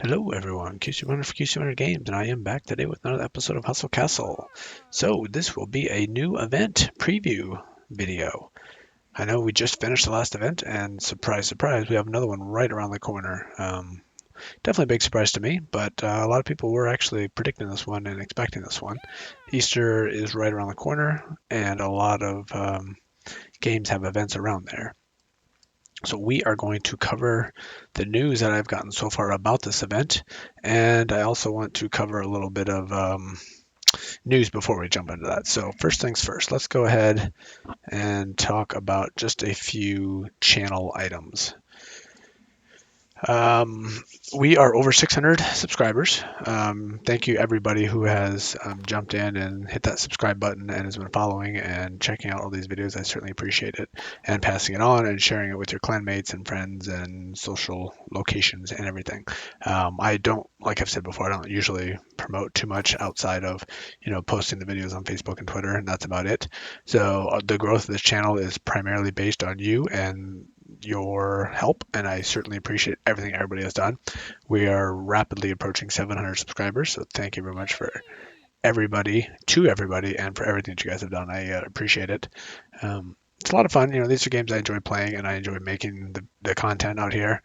Hello everyone, QC Runner for QC Runner Games, and I am back today with another episode of Hustle Castle. So this will be a new event preview video. I know we just finished the last event, and surprise, surprise, we have another one right around the corner. Definitely a big surprise to me, but a lot of people were actually predicting this one and expecting this one. Easter is right around the corner, and a lot of games have events around there. So we are going to cover the news that I've gotten so far about this event, and I also want to cover a little bit of news before we jump into that. So first things first, let's go ahead and talk about just a few channel items. Um, we are over 600 subscribers. Thank you everybody who has jumped in and hit that subscribe button and has been following and checking out all these videos. I certainly appreciate it, and passing it on and sharing it with your clanmates and friends and social locations and everything. I don't, like I've said before, I don't usually promote too much outside of, posting the videos on Facebook and Twitter, and that's about it. So the growth of this channel is primarily based on you and your help, and I certainly appreciate everything everybody has done. We are rapidly approaching 700 subscribers, so thank you very much for everybody, and for everything that you guys have done. I appreciate it. It's a lot of fun. These are games I enjoy playing, and I enjoy making the content out here.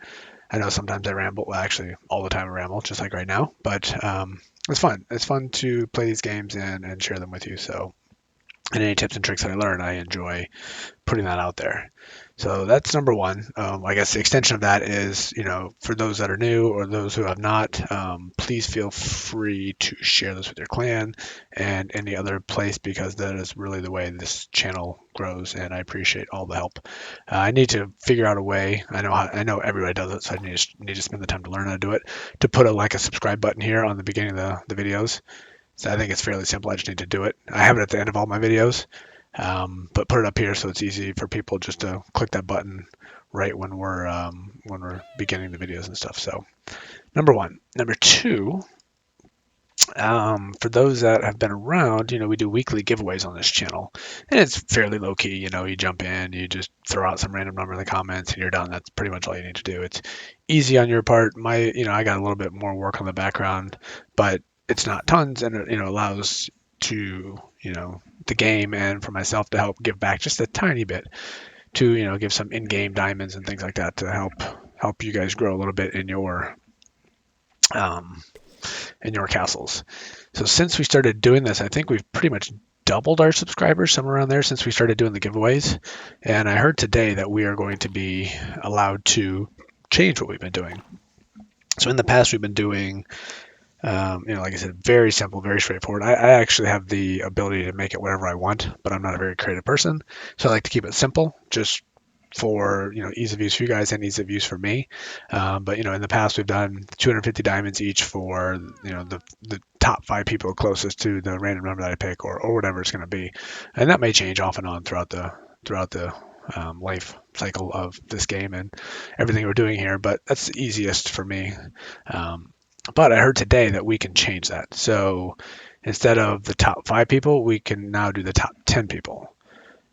I know sometimes I ramble. Well, actually, all the time I ramble, just like right now. But it's fun. It's fun to play these games and share them with you. So, and any tips and tricks that I learn, I enjoy putting that out there. So that's number one. I guess the extension of that is, for those that are new or those who have not, please feel free to share this with your clan and any other place, because that is really the way this channel grows, and I appreciate all the help. I need to figure out a way. I know everybody does it, so I need to spend the time to learn how to do it. To put a subscribe button here on the beginning of the videos. So I think it's fairly simple. I just need to do it. I have it at the end of all my videos, but put it up here so it's easy for people just to click that button right when we're beginning the videos and stuff. So number one. Number two, for those that have been around, we do weekly giveaways on this channel, and it's fairly low key. You jump in, you just throw out some random number in the comments, and you're done. That's pretty much all you need to do. It's easy on your part. I got a little bit more work on the background, but it's not tons, and it allows to the game and for myself to help give back just a tiny bit to give some in-game diamonds and things like that to help you guys grow a little bit um, in your castles. So since we started doing this, I think we've pretty much doubled our subscribers, somewhere around there, since we started doing the giveaways. And I heard today that we are going to be allowed to change what we've been doing. So in the past, we've been doing, like I said, very simple, very straightforward. I actually have the ability to make it whatever I want, but I'm not a very creative person. So I like to keep it simple, just for ease of use for you guys and ease of use for me. But in the past we've done 250 diamonds each for the top 5 people closest to the random number that I pick, or whatever it's going to be, and that may change off and on throughout the life cycle of this game and everything we're doing here. But that's the easiest for me. But I heard today that we can change that. So instead of the top 5 people, we can now do the top 10 people.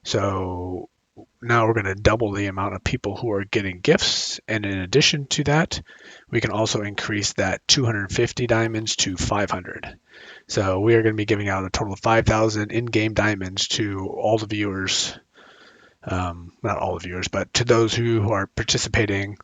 So now we're going to double the amount of people who are getting gifts, and in addition to that, we can also increase that 250 diamonds to 500. So we are going to be giving out a total of 5,000 in-game diamonds to all the viewers, not all the viewers, but to those who are participating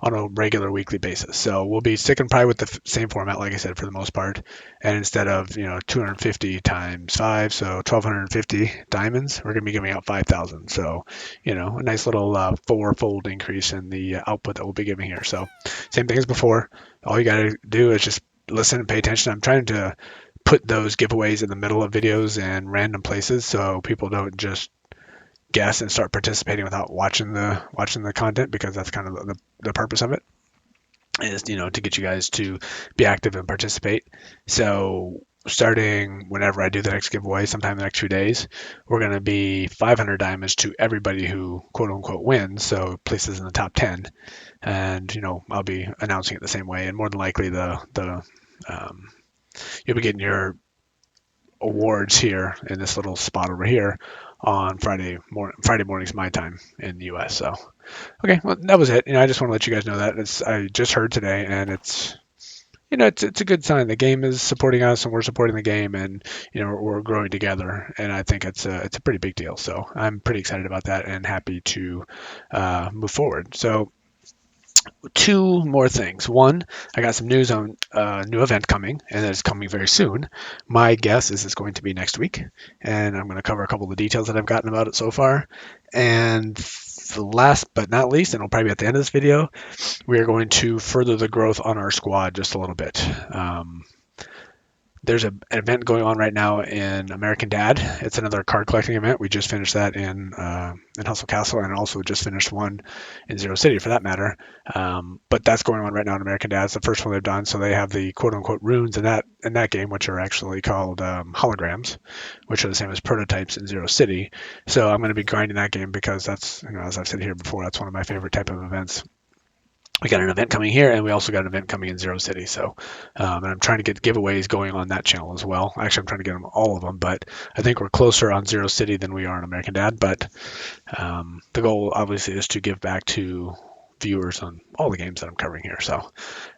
on a regular weekly basis. So we'll be sticking probably with the same format, like I said, for the most part. And instead of 250 times 5, so 1,250 diamonds, we're going to be giving out 5,000. So a nice little four-fold increase in the output that we'll be giving here. So same thing as before. All you got to do is just listen and pay attention. I'm trying to put those giveaways in the middle of videos and random places, so people don't just guess and start participating without watching the content, because that's kind of the purpose of it, is to get you guys to be active and participate. So starting whenever I do the next giveaway, sometime in the next few days, we're going to be 500 diamonds to everybody who quote unquote wins, so places in the top 10. And I'll be announcing it the same way, and more than likely you'll be getting your awards here in this little spot over here on Friday mornings my time in the US. So okay, well, that was it. I just want to let you guys know that I just heard today, and it's it's a good sign. The game is supporting us, and we're supporting the game, and we're growing together. And I think it's a pretty big deal. So I'm pretty excited about that and happy to move forward. So two more things. One, I got some news on a new event coming, and it's coming very soon. My guess is it's going to be next week, and I'm going to cover a couple of the details that I've gotten about it so far. And the last but not least, and it'll probably be at the end of this video, we are going to further the growth on our squad just a little bit. There's an event going on right now in American Dad. It's another card collecting event. We just finished that in Hustle Castle, and also just finished one in Zero City, for that matter. But that's going on right now in American Dad. It's the first one they've done. So they have the quote unquote runes in that game, which are actually called holograms, which are the same as prototypes in Zero City. So I'm going to be grinding that game because that's, as I've said here before, that's one of my favorite type of events. We got an event coming here, and we also got an event coming in Zero City. So, and I'm trying to get giveaways going on that channel as well. Actually, I'm trying to get them all of them, but I think we're closer on Zero City than we are on American Dad. But the goal, obviously, is to give back to viewers on all the games that I'm covering here. So,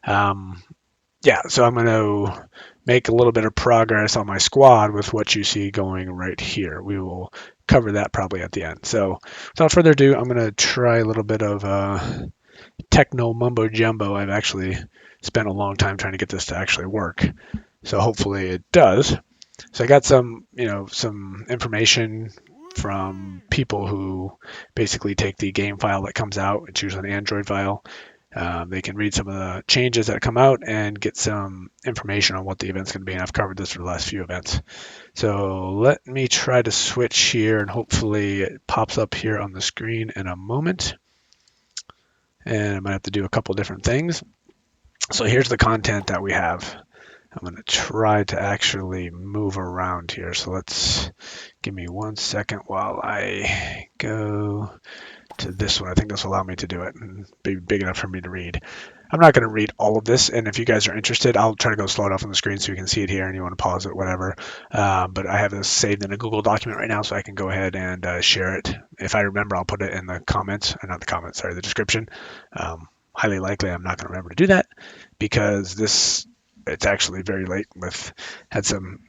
yeah, so I'm going to make a little bit of progress on my squad with what you see going right here. We will cover that probably at the end. So, without further ado, I'm going to try a little bit of techno mumbo jumbo. I've actually spent a long time trying to get this to actually work. So hopefully it does. So I got some information from people who basically take the game file that comes out. It's usually an Android file. They can read some of the changes that come out and get some information on what the event's going to be. And I've covered this for the last few events. So let me try to switch here, and hopefully it pops up here on the screen in a moment. And I might have to do a couple different things. So here's the content that we have. I'm going to try to actually move around here. So let's give me 1 second while I go to this one. I think this will allow me to do it and be big enough for me to read. I'm not going to read all of this, and if you guys are interested, I'll try to go slow it off on the screen so you can see it here, and you want to pause it, whatever. But I have this saved in a Google document right now, so I can go ahead and share it. If I remember, I'll put it in the comments, or not the comments, sorry, the description. Highly likely I'm not going to remember to do that because it's actually very late. Had some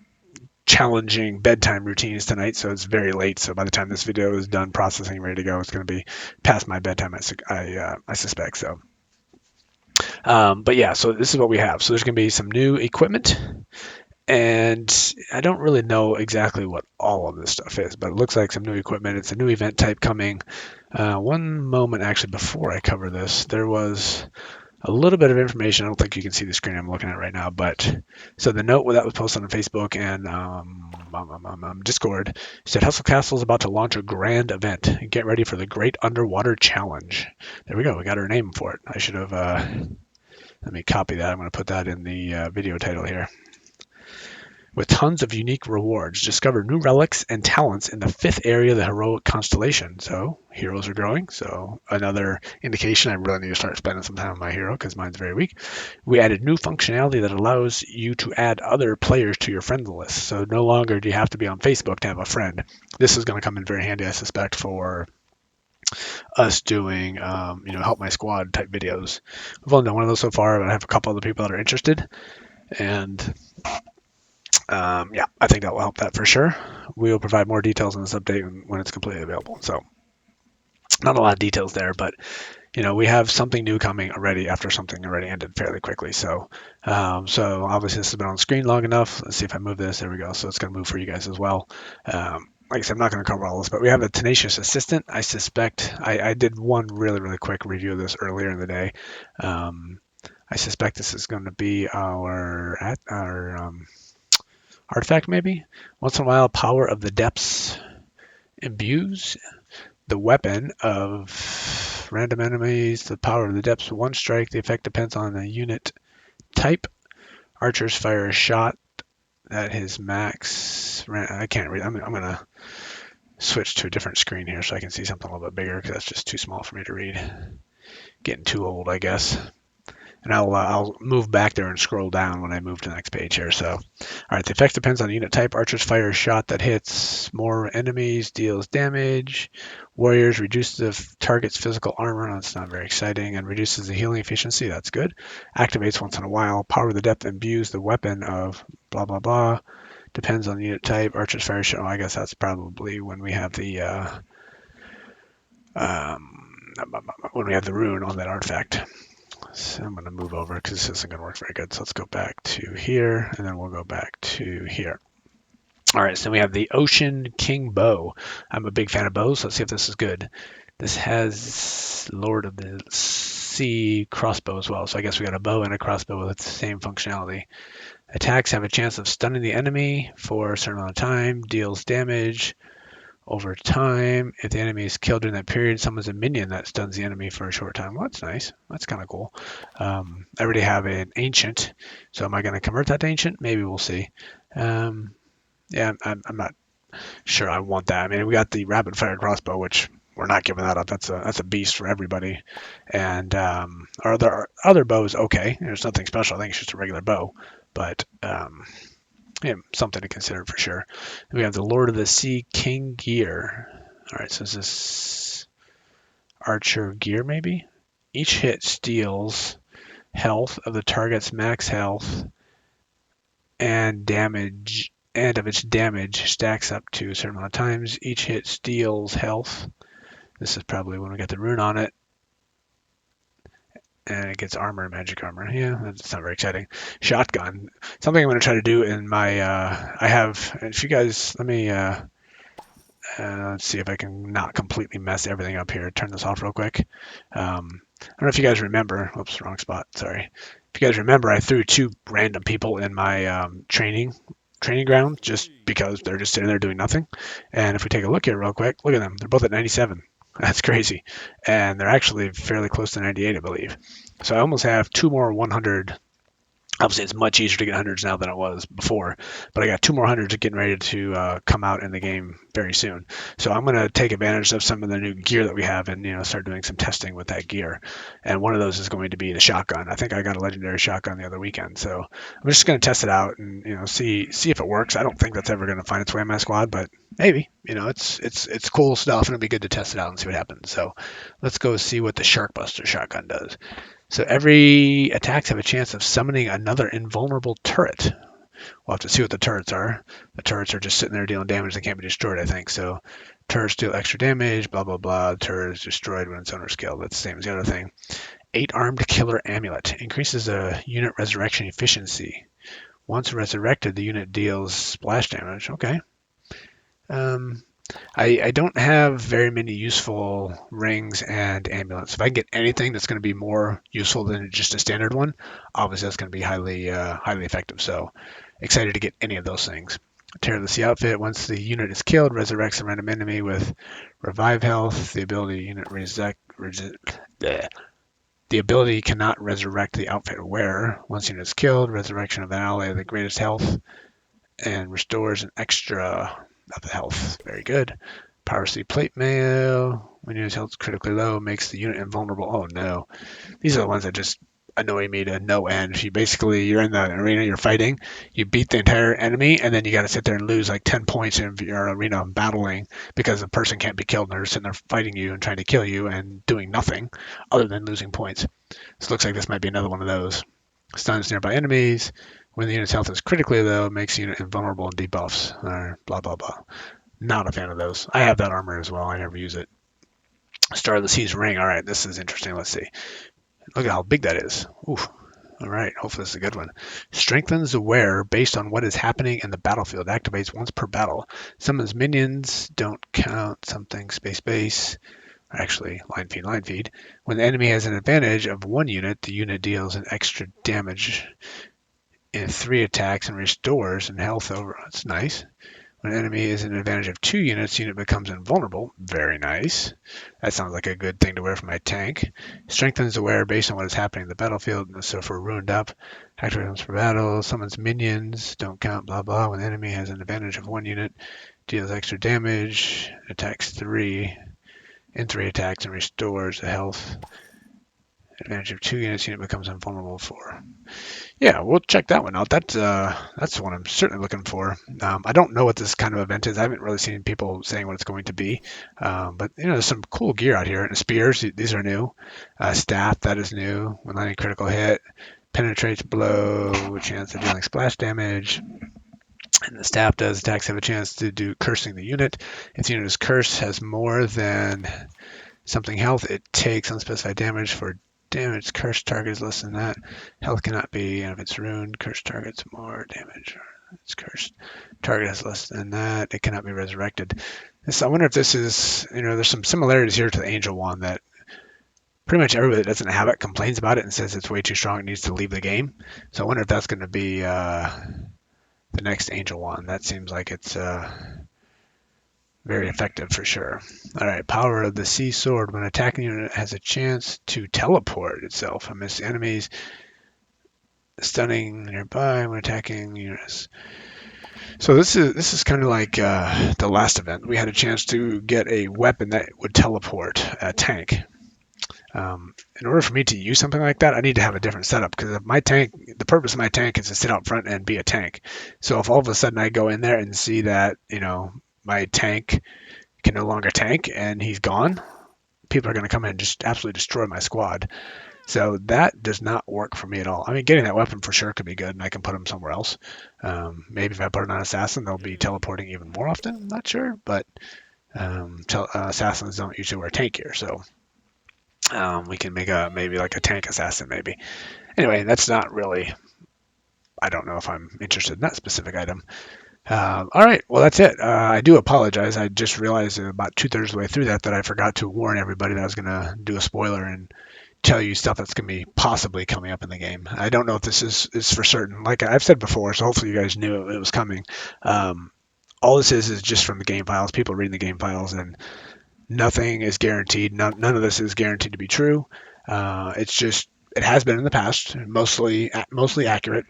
challenging bedtime routines tonight, so it's very late. So by the time this video is done processing, ready to go, it's going to be past my bedtime, I suspect. So, but yeah, so this is what we have. So there's going to be some new equipment, and I don't really know exactly what all of this stuff is, but it looks like some new equipment. It's a new event type coming. One moment, actually, before I cover this, there was a little bit of information. I don't think you can see the screen I'm looking at right now, but so the note that was posted on Facebook and Discord said Hustle Castle is about to launch a grand event. Get ready for the Great Underwater Challenge. There we go. We got our name for it. I should have. Let me copy that. I'm going to put that in the video title here. With tons of unique rewards, discover new relics and talents in the 5th area of the heroic constellation. So heroes are growing. So another indication I really need to start spending some time on my hero because mine's very weak. We added new functionality that allows you to add other players to your friends list. So no longer do you have to be on Facebook to have a friend. This is going to come in very handy, I suspect, for us doing, help my squad type videos. We've only done one of those so far, but I have a couple other people that are interested. And yeah, I think that will help that for sure. We will provide more details on this update when it's completely available. So not a lot of details there, but we have something new coming already after something already ended fairly quickly. So obviously this has been on the screen long enough. Let's see if I move this. There we go. So it's going to move for you guys as well. Like I said, I'm not going to cover all this, but we have a tenacious assistant. I suspect I did one really, really quick review of this earlier in the day. I suspect this is going to be our artifact, maybe. Once in a while, Power of the Depths imbues the weapon of random enemies. The Power of the Depths, one strike. The effect depends on the unit type. Archers fire a shot at his max. I can't read. I'm going to switch to a different screen here so I can see something a little bit bigger because that's just too small for me to read. Getting too old, I guess. And I'll move back there and scroll down when I move to the next page here. So, all right, the effect depends on the unit type. Archers fire a shot that hits more enemies, deals damage. Warriors reduce the target's physical armor. That's not very exciting. And reduces the healing efficiency. That's good. Activates once in a while. Power of the depth imbues the weapon of blah blah blah. Depends on the unit type. Archers fire a shot. Oh, I guess that's probably when we have the when we have the rune on that artifact. So I'm going to move over because this isn't going to work very good. So let's go back to here, and then we'll go back to here. All right, so we have the Ocean King Bow. I'm a big fan of bows. So let's see if this is good. This has Lord of the Sea crossbow as well. So I guess we got a bow and a crossbow with the same functionality. Attacks have a chance of stunning the enemy for a certain amount of time, deals damage over time. If the enemy is killed during that period, summons a minion that stuns the enemy for a short time. Well, that's nice. That's kind of cool. I already have an ancient, so am I going to convert that to ancient? Maybe we'll see. Yeah, I'm not sure I want that. I mean, we got the rapid fire crossbow, which we're not giving that up. That's a beast for everybody. And our other bows, okay. There's nothing special. I think it's just a regular bow, but yeah, something to consider for sure. And we have the Lord of the Sea King Gear. All right, so is this Archer Gear maybe? Each hit steals health of the target's max health and damage, and of its damage stacks up to a certain amount of times. Each hit steals health. This is probably when we get the rune on it. And it gets armor, magic armor. Yeah, that's not very exciting. Shotgun. Something I'm going to try to do in my, I have, if you guys, let me, let's see if I can not completely mess everything up here. Turn this off real quick. I don't know if you guys remember, oops, wrong spot, sorry. If you guys remember, I threw two random people in my training ground just because they're just sitting there doing nothing. And if we take a look here real quick, look at them. They're both at 97. That's crazy. And they're actually fairly close to 98, I believe. So I almost have two more 100. Obviously, it's much easier to get hundreds now than it was before, but I got two more hundreds getting ready to come out in the game very soon. So I'm going to take advantage of some of the new gear that we have and start doing some testing with that gear. And one of those is going to be the shotgun. I think I got a legendary shotgun the other weekend, so I'm just going to test it out and see if it works. I don't think that's ever going to find its way in my squad, but maybe. It's cool stuff, and it'll be good to test it out and see what happens. So let's go see what the Sharkbuster shotgun does. So every attacks have a chance of summoning another invulnerable turret. We'll have to see what the turrets are. The turrets are just sitting there dealing damage that can't be destroyed, I think. So turrets deal extra damage, blah, blah, blah. The turret is destroyed when its owner is killed. That's the same as the other thing. 8-armed killer amulet. Increases a unit resurrection efficiency. Once resurrected, the unit deals splash damage. Okay. I don't have very many useful rings and amulets. If I can get anything that's going to be more useful than just a standard one, obviously that's going to be highly effective. So excited to get any of those things. Terror of the Sea outfit. Once the unit is killed, resurrects a random enemy with revive health. The ability cannot resurrect the outfit wearer. Once the unit is killed, resurrection of an ally of the greatest health and restores an extra of the health. Very good. Power Sleep Plate Mail. When unit's health is critically low, makes the unit invulnerable. Oh no. These are the ones that just annoy me to no end. You're in the arena, you're fighting, you beat the entire enemy, and then you got to sit there and lose like 10 points in your arena battling because the person can't be killed and they're sitting there fighting you and trying to kill you and doing nothing other than losing points. This looks like this might be another one of those. Stuns nearby enemies. When the unit's health is critically low, makes the unit invulnerable and debuffs. Or blah, blah, blah. Not a fan of those. I have that armor as well. I never use it. Star of the Seas ring. All right, this is interesting. Let's see. Look at how big that is. Ooh. All right, hopefully this is a good one. Strengthens the wearer based on what is happening in the battlefield. Activates once per battle. Summons minions. Don't count something. Space. Actually, line feed. When the enemy has an advantage of one unit, the unit deals an extra damage in 3 attacks and restores in health over. That's nice. When an enemy is an advantage of 2 units, the unit becomes invulnerable. Very nice. That sounds like a good thing to wear for my tank. Strengthens the wearer based on what is happening in the battlefield. So if we're ruined up, activates for battle, summons minions, don't count, blah, blah. When the enemy has an advantage of 1 unit, deals extra damage, attacks 3 in 3 attacks, and restores the health Advantage of 2 units, unit becomes invulnerable for. Yeah, we'll check that one out. That's the one I'm certainly looking for. I don't know what this kind of event is. I haven't really seen people saying what it's going to be. But there's some cool gear out here. And spears, these are new. Staff, that is new. When landing critical hit, penetrates blow, chance of dealing splash damage. And the staff does attacks have a chance to do cursing the unit. If the unit is cursed, has more than something health, it takes unspecified damage for damage. Cursed target is less than that. Health cannot be, and if it's ruined, cursed target's more damage. It's cursed. Target has less than that. It cannot be resurrected. I wonder if this is, there's some similarities here to the Angel Wand that pretty much everybody that doesn't have it complains about it and says it's way too strong. It needs to leave the game. So I wonder if that's going to be the next Angel Wand. That seems like it's very effective for sure. All right, power of the Sea Sword. When attacking unit has a chance to teleport itself amidst enemies, stunning nearby when attacking units. So this is kind of like the last event. We had a chance to get a weapon that would teleport a tank. In order for me to use something like that, I need to have a different setup because my tank, the purpose of my tank is to sit out front and be a tank. So if all of a sudden I go in there and see that, my tank can no longer tank and he's gone, people are going to come in and just absolutely destroy my squad. So that does not work for me at all. I mean, getting that weapon for sure could be good, and I can put them somewhere else. Maybe if I put it on Assassin, they'll be teleporting even more often. I'm not sure, but Assassins don't usually wear tank gear, so we can make maybe like a tank assassin maybe. Anyway, that's not really, I don't know if I'm interested in that specific item. All right, well, that's it. I do apologize. I just realized about 2/3 of the way through that I forgot to warn everybody that I was going to do a spoiler and tell you stuff that's going to be possibly coming up in the game. I don't know if this is for certain. Like I've said before, so hopefully you guys knew it was coming. All this is just from the game files, people reading the game files, and nothing is guaranteed. None of this is guaranteed to be true. It's just, it has been in the past, mostly accurate.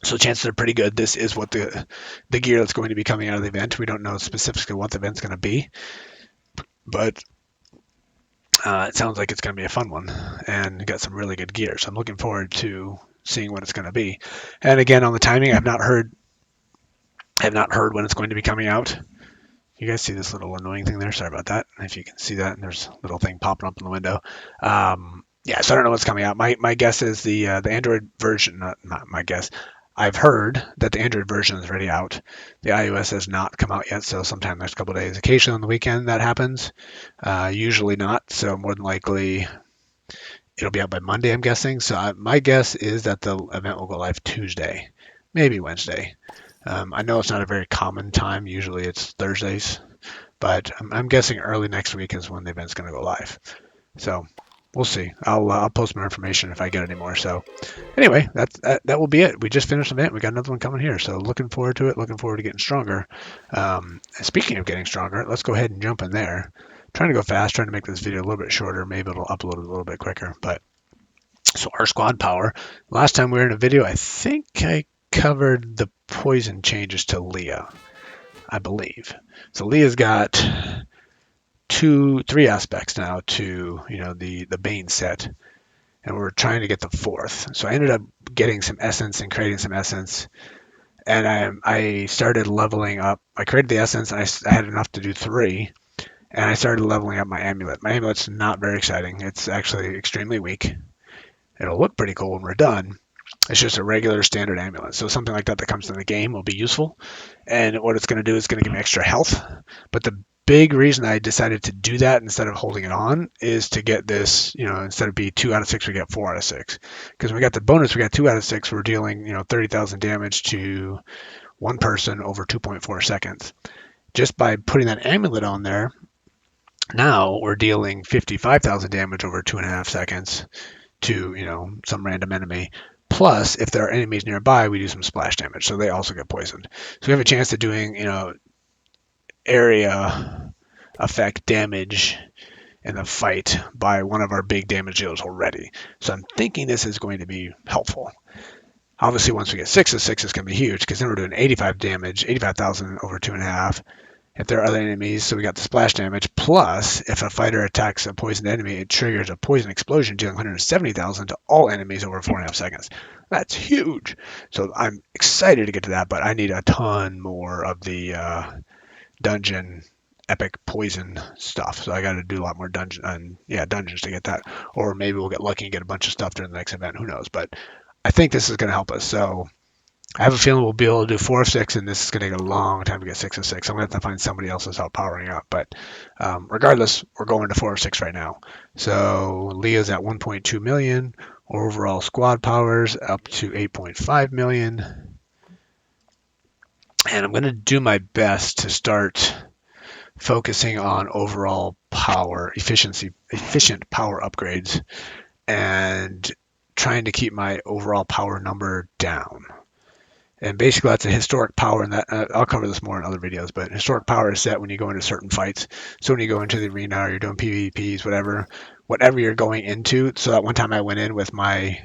So chances are pretty good this is what the gear that's going to be coming out of the event. We don't know specifically what the event's going to be, but it sounds like it's going to be a fun one and got some really good gear. So I'm looking forward to seeing what it's going to be. And again, on the timing, I have not heard when it's going to be coming out. You guys see this little annoying thing there? Sorry about that. If you can see that, and there's a little thing popping up in the window. Yeah, so I don't know what's coming out. My guess is the Android version. Not my guess. I've heard that the Android version is already out. The iOS has not come out yet, so sometime next couple of days. Occasionally on the weekend that happens. Usually not, so more than likely it'll be out by Monday, I'm guessing. So my guess is that the event will go live Tuesday, maybe Wednesday. I know it's not a very common time. Usually it's Thursdays, but I'm guessing early next week is when the event's going to go live. So we'll see. I'll post more information if I get any more. So anyway, that will be it. We just finished the event. We got another one coming here. So looking forward to it. Looking forward to getting stronger. Speaking of getting stronger, let's go ahead and jump in there. Trying to go fast, trying to make this video a little bit shorter. Maybe it'll upload a little bit quicker. But so our squad power. Last time we were in a video, I think I covered the poison changes to Leah, I believe. So Leah's got 3 aspects now to the Bane set, and we're trying to get the 4th. So I ended up getting some essence and creating some essence, and I started leveling up. I created the essence, and I had enough to do 3, and I started leveling up my amulet. My amulet's not very exciting. It's actually extremely weak. It'll look pretty cool when we're done. It's just a regular standard amulet. So something like that comes in the game will be useful. And what it's going to do is going to give me extra health. But the big reason I decided to do that instead of holding it on is to get this, instead of be 2 out of 6, we get 4 out of 6. Because when we got the bonus, we got 2 out of 6. We're dealing, 30,000 damage to one person over 2.4 seconds. Just by putting that amulet on there, now we're dealing 55,000 damage over 2.5 seconds to, some random enemy. Plus, if there are enemies nearby, we do some splash damage, so they also get poisoned. So we have a chance of doing, area effect damage in the fight by one of our big damage dealers already. So I'm thinking this is going to be helpful. Obviously, once we get 6 of 6, it's going to be huge, because then we're doing 85,000 over 2.5. if there are other enemies. So we got the splash damage. Plus, if a fighter attacks a poisoned enemy, it triggers a poison explosion, dealing 170,000 to all enemies over 4.5 seconds. That's huge. So I'm excited to get to that, but I need a ton more of the dungeon epic poison stuff. So I got to do a lot more dungeons to get that. Or maybe we'll get lucky and get a bunch of stuff during the next event. Who knows? But I think this is going to help us. So I have a feeling we'll be able to do 4 of 6, and this is going to take a long time to get 6 of 6. I'm going to have to find somebody else's help powering up. But regardless, we're going to 4 of 6 right now. So Leah's at 1.2 million. Overall squad powers up to 8.5 million. And I'm going to do my best to start focusing on overall power efficient power upgrades, and trying to keep my overall power number down. And basically, that's a historic power, and that I'll cover this more in other videos. But historic power is set when you go into certain fights. So when you go into the arena or you're doing PvPs, whatever you're going into. So that one time I went in with I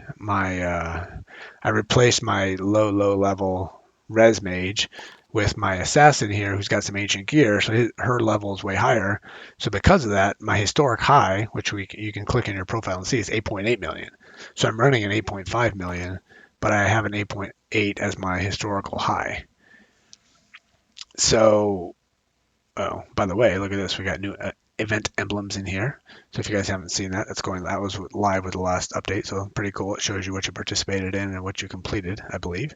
replaced my low level res mage with my assassin here, who's got some ancient gear. So her level is way higher. So because of that, my historic high, which you can click in your profile and see, is 8.8 million. So I'm running an 8.5 million, but I have an 8.8 as my historical high. So, oh, by the way, look at this. We got new event emblems in here. So if you guys haven't seen that, that was live with the last update. So pretty cool. It shows you what you participated in and what you completed, I believe.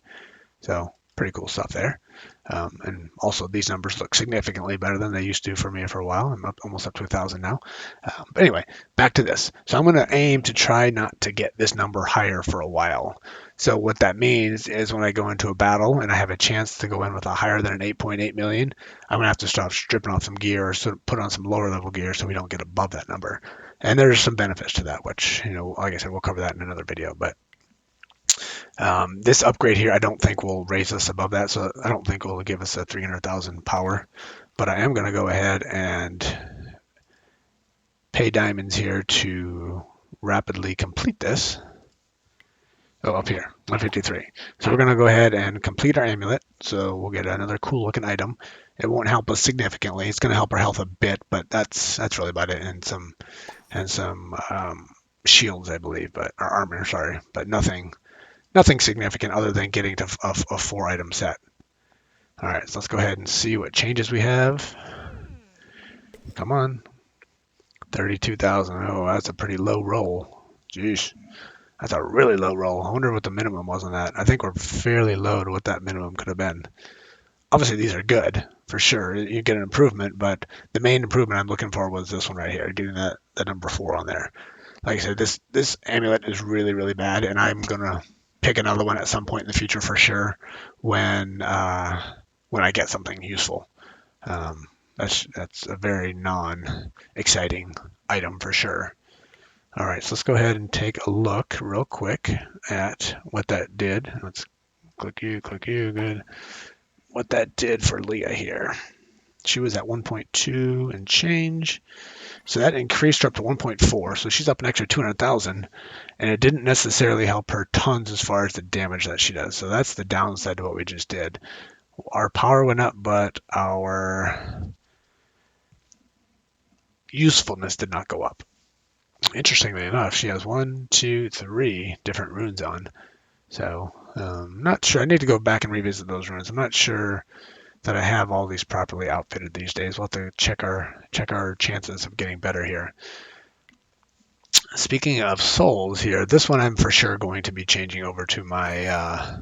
So pretty cool stuff there. And also these numbers look significantly better than they used to for me for a while. I'm almost up to 1,000 now. But anyway, back to this. So I'm going to aim to try not to get this number higher for a while. So what that means is when I go into a battle and I have a chance to go in with a higher than an 8.8 million, I'm going to have to start stripping off some gear, or sort of put on some lower level gear so we don't get above that number. And there's some benefits to that, which, like I said, we'll cover that in another video. But this upgrade here, I don't think will raise us above that, so I don't think it will give us a 300,000 power. But I am going to go ahead and pay diamonds here to rapidly complete this. Oh, up here, 153. So we're going to go ahead and complete our amulet. So we'll get another cool looking item. It won't help us significantly. It's going to help our health a bit, but that's really about it. And some shields, I believe, or armor, sorry, but nothing significant other than getting to a 4-item set. All right, so let's go ahead and see what changes we have. Come on. 32,000. Oh, that's a pretty low roll. Jeez. That's a really low roll. I wonder what the minimum was on that. I think we're fairly low to what that minimum could have been. Obviously, these are good, for sure. You get an improvement, but the main improvement I'm looking for was this one right here, getting that number 4 on there. Like I said, this amulet is really, really bad, and I'm going to pick another one at some point in the future for sure when I get something useful. That's a very non-exciting item for sure. All right, so let's go ahead and take a look real quick at what that did. Let's click you, good. What that did for Leah here. She was at 1.2 and change. So that increased her up to 1.4. So she's up an extra 200,000. And it didn't necessarily help her tons as far as the damage that she does. So that's the downside to what we just did. Our power went up, but our usefulness did not go up. Interestingly enough, she has 1, 2, 3 different runes on. So I'm not sure. I need to go back and revisit those runes. I'm not sure that I have all these properly outfitted these days. We'll have to check our chances of getting better here. Speaking of souls here, this one I'm for sure going to be changing over to my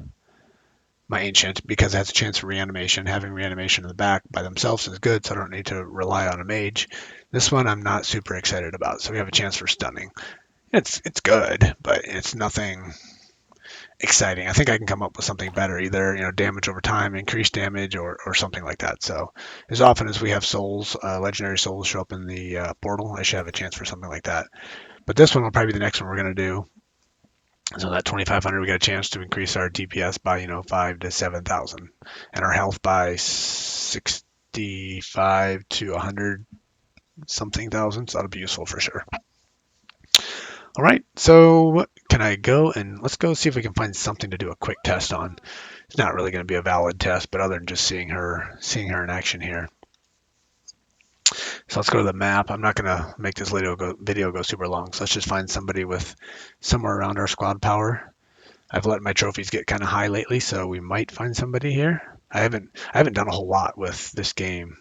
my ancient, because it has a chance for reanimation. Having reanimation in the back by themselves is good, so I don't need to rely on a mage. This one I'm not super excited about. So we have a chance for stunning. It's good, but it's nothing exciting. I think I can come up with something better, either damage over time, increased damage, or something like that. So as often as we have souls, legendary souls show up in the portal, I should have a chance for something like that. But this one will probably be the next one we're going to do. So that 2,500, we got a chance to increase our DPS by 5 to 7,000, and our health by 65 to 100 something thousand. So that'll be useful for sure. All right, so can I go and let's go see if we can find something to do a quick test on. It's not really going to be a valid test, but other than just seeing her in action here. So let's go to the map. I'm not gonna make this video go super long. So let's just find somebody with somewhere around our squad power. I've let my trophies get kind of high lately, so we might find somebody here. I haven't done a whole lot with this game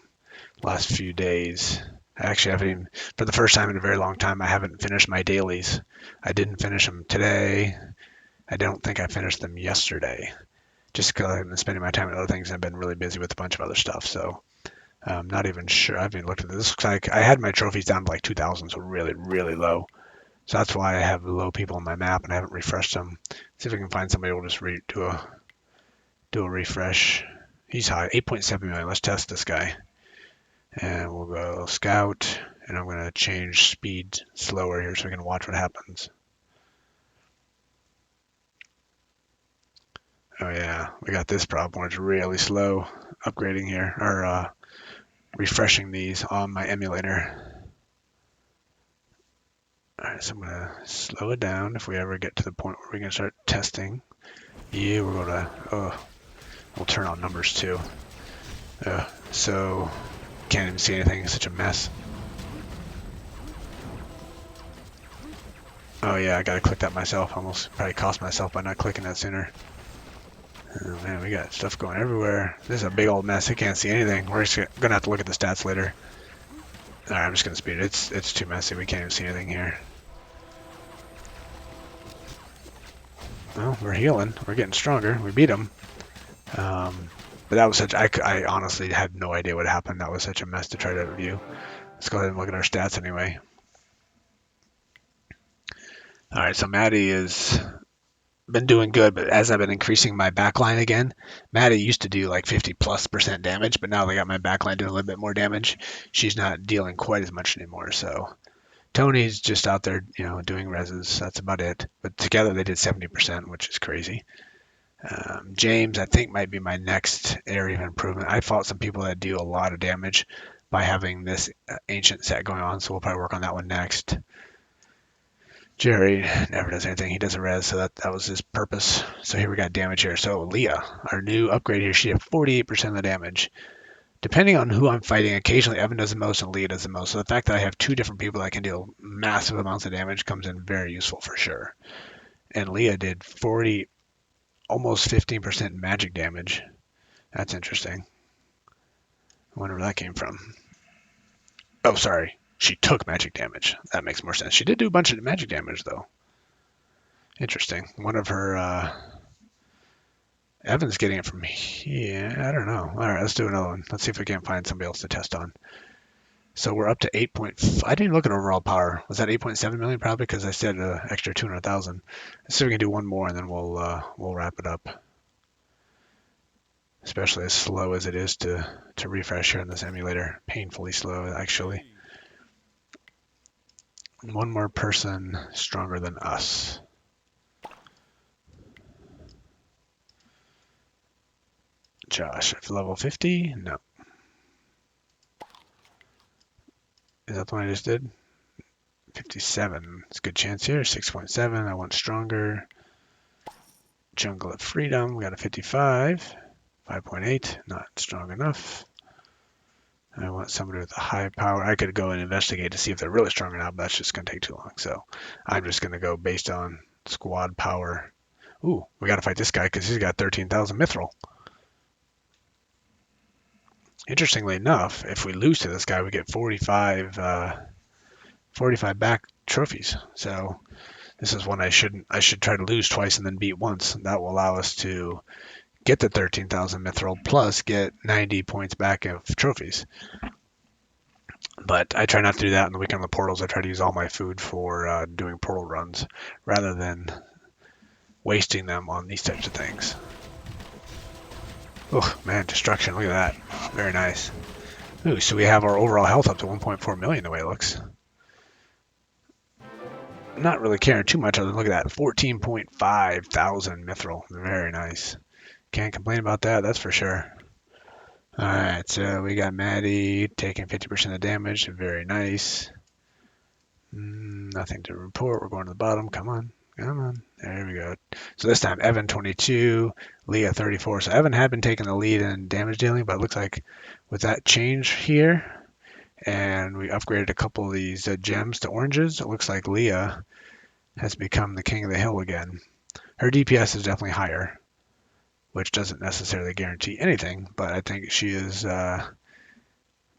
last few days. I actually haven't even, for the first time in a very long time, I haven't finished my dailies. I didn't finish them today. I don't think I finished them yesterday, just because I've been spending my time on other things and I've been really busy with a bunch of other stuff. So I'm not even sure. I haven't even looked at this. This looks like I had my trophies down to like 2,000, so really, really low. So that's why I have low people on my map and I haven't refreshed them. See if we can find somebody who'll just do a refresh. He's high, 8.7 million. Let's test this guy. And we'll go scout, and I'm going to change speed slower here so we can watch what happens. Oh yeah, we got this problem where it's really slow upgrading here, or refreshing these on my emulator. Alright, so I'm going to slow it down if we ever get to the point where we can start testing. Yeah, we're going to, we'll turn on numbers too. So, can't even see anything, it's such a mess. Oh yeah, I gotta click that myself. Almost probably cost myself by not clicking that sooner. Oh man, we got stuff going everywhere. This is a big old mess. I can't see anything. We're just gonna have to look at the stats later. Alright, I'm just gonna speed it. It's too messy. We can't even see anything here. Well, we're healing. We're getting stronger. We beat them. But that was such. I honestly had no idea what happened. That was such a mess to try to review. Let's go ahead and look at our stats anyway. Alright, so Maddie has been doing good, but as I've been increasing my backline again, Maddie used to do like 50+% damage, but now they got my backline doing a little bit more damage. She's not dealing quite as much anymore. So Tony's just out there, doing reses. That's about it. But together they did 70%, which is crazy. James, I think, might be my next area of improvement. I fought some people that do a lot of damage by having this ancient set going on, so we'll probably work on that one next. Jerry never does anything. He does a res, so that was his purpose. So here we got damage here. So Leah, our new upgrade here, she had 48% of the damage. Depending on who I'm fighting, occasionally Evan does the most and Leah does the most. So the fact that I have two different people that can deal massive amounts of damage comes in very useful for sure. And Leah did 40, almost 15% magic damage. That's interesting. I wonder where that came from. Oh, sorry. She took magic damage. That makes more sense. She did do a bunch of magic damage, though. Interesting. One of her, Evan's getting it from here. I don't know. All right, let's do another one. Let's see if we can't find somebody else to test on. So we're up to 8. I didn't look at overall power. Was that 8.7 million? Probably because I said extra 200,000. Let's see if we can do one more and then we'll wrap it up. Especially as slow as it is to refresh here in this emulator. Painfully slow, actually. One more person stronger than us. Josh, level 50? No. Is that the one I just did? 57. It's a good chance here. 6.7. I want stronger. Jungle of Freedom. We got a 55. 5.8. Not strong enough. I want somebody with a high power. I could go and investigate to see if they're really strong or not, but that's just going to take too long. So I'm just going to go based on squad power. Ooh, we got to fight this guy because he's got 13,000 mithril. Interestingly enough, if we lose to this guy, we get 45 back trophies. So this is one I should try to lose twice and then beat once. That will allow us to get the 13,000 mithril plus get 90 points back of trophies. But I try not to do that on the weekend of the portals. I try to use all my food for doing portal runs rather than wasting them on these types of things. Oh man, destruction, look at that. Very nice. Ooh, so we have our overall health up to 1.4 million the way it looks. Not really caring too much other than look at that, 14.5 thousand mithril. Very nice. Can't complain about that, that's for sure. Alright, so we got Maddie taking 50% of the damage. Very nice. Nothing to report. We're going to the bottom. Come on. Come on. There we go. So this time, Evan 22, Leah 34. So Evan had been taking the lead in damage dealing, but it looks like with that change here, and we upgraded a couple of these gems to oranges. It looks like Leah has become the king of the hill again. Her DPS is definitely higher, which doesn't necessarily guarantee anything, but I think she is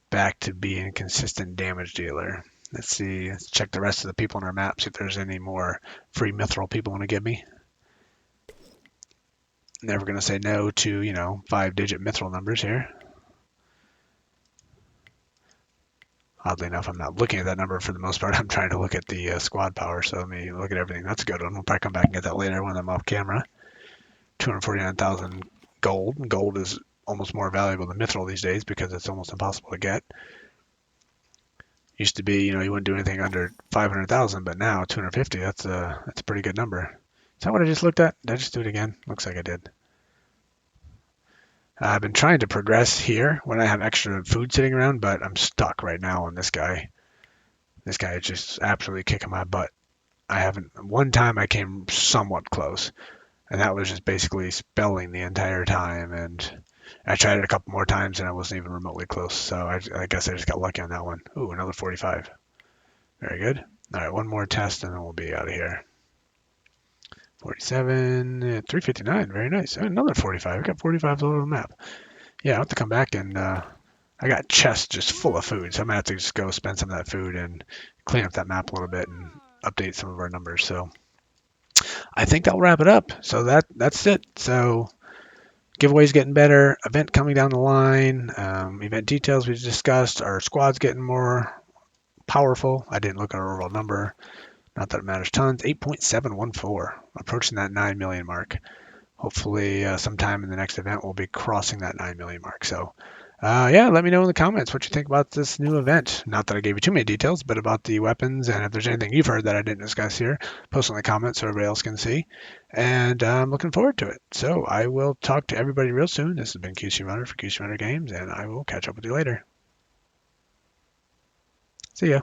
back to being a consistent damage dealer. Let's see. Let's check the rest of the people on our map, see if there's any more free mithril people want to give me. Never going to say no to, 5-digit mithril numbers here. Oddly enough, I'm not looking at that number for the most part. I'm trying to look at the squad power, so let me look at everything. That's a good one. We'll probably come back and get that later when I'm off camera. 249,000 gold. Gold is almost more valuable than mithril these days because it's almost impossible to get. Used to be, you wouldn't do anything under 500,000, but now 250, that's a pretty good number. Is that what I just looked at? Did I just do it again? Looks like I did. I've been trying to progress here when I have extra food sitting around, but I'm stuck right now on this guy. This guy is just absolutely kicking my butt. One time I came somewhat close, and that was just basically spelling the entire time, and I tried it a couple more times and I wasn't even remotely close, so I guess I just got lucky on that one. Ooh, another 45. Very good. All right, one more test and then we'll be out of here. 47, 359, very nice. Another 45. We got 45 all over the map. Yeah, I'll have to come back and I got chests just full of food, so I'm gonna have to just go spend some of that food and clean up that map a little bit and update some of our numbers. So I think that'll wrap it up. So that's it. So giveaways getting better, event coming down the line, event details we discussed, our squad's getting more powerful. I didn't look at our overall number. Not that it matters tons. 8.714, approaching that 9 million mark. Hopefully sometime in the next event we'll be crossing that 9 million mark. So yeah, let me know in the comments what you think about this new event. Not that I gave you too many details, but about the weapons, and if there's anything you've heard that I didn't discuss here, post in the comments so everybody else can see. And I'm looking forward to it. So I will talk to everybody real soon. This has been QC Runner for QC Runner Games, and I will catch up with you later. See ya.